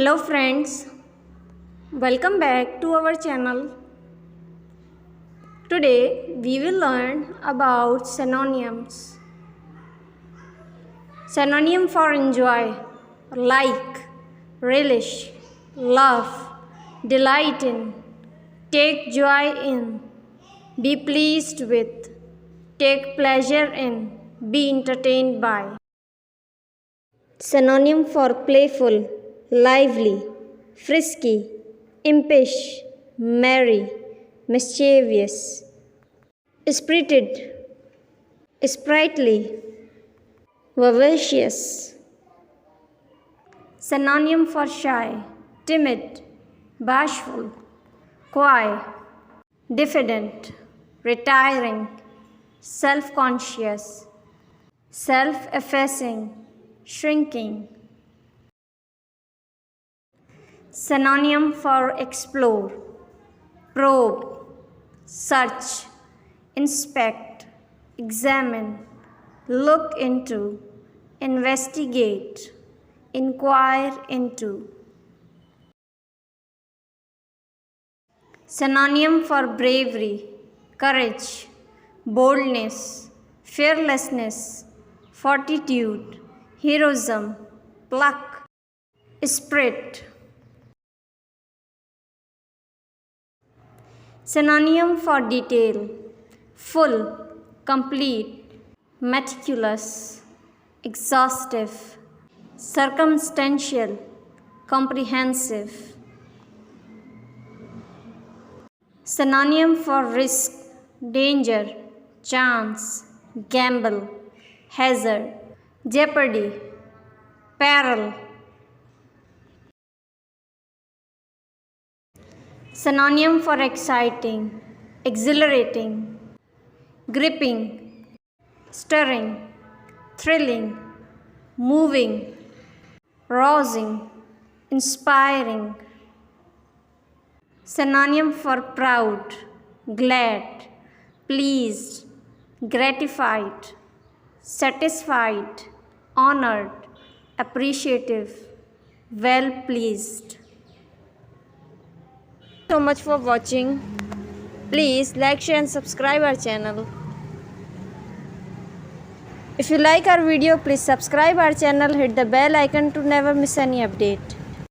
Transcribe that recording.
Hello friends, welcome back to our channel. Today we will learn about synonyms. Synonym for enjoy, like, relish, love, delight in, take joy in, be pleased with, take pleasure in, be entertained by. Synonym for playful, lively, frisky, impish, merry, mischievous, spirited, sprightly, vivacious. Synonym for shy, timid, bashful, coy, diffident, retiring, self-conscious, self-effacing, shrinking. Synonym for explore, probe, search, inspect, examine, look into, investigate, inquire into. Synonym for bravery, courage, boldness, fearlessness, fortitude, heroism, pluck, spirit. Synonym for detail, full, complete, meticulous, exhaustive, circumstantial, comprehensive. Synonym for risk, danger, chance, gamble, hazard, jeopardy, peril. Synonym for exciting, exhilarating, gripping, stirring, thrilling, moving, rousing, inspiring. Synonym for proud, glad, pleased, gratified, satisfied, honored, appreciative, well pleased. Thank you so much for watching. Please like, share and subscribe our channel. If you like our video, please subscribe our channel, hit the bell icon to never miss any update.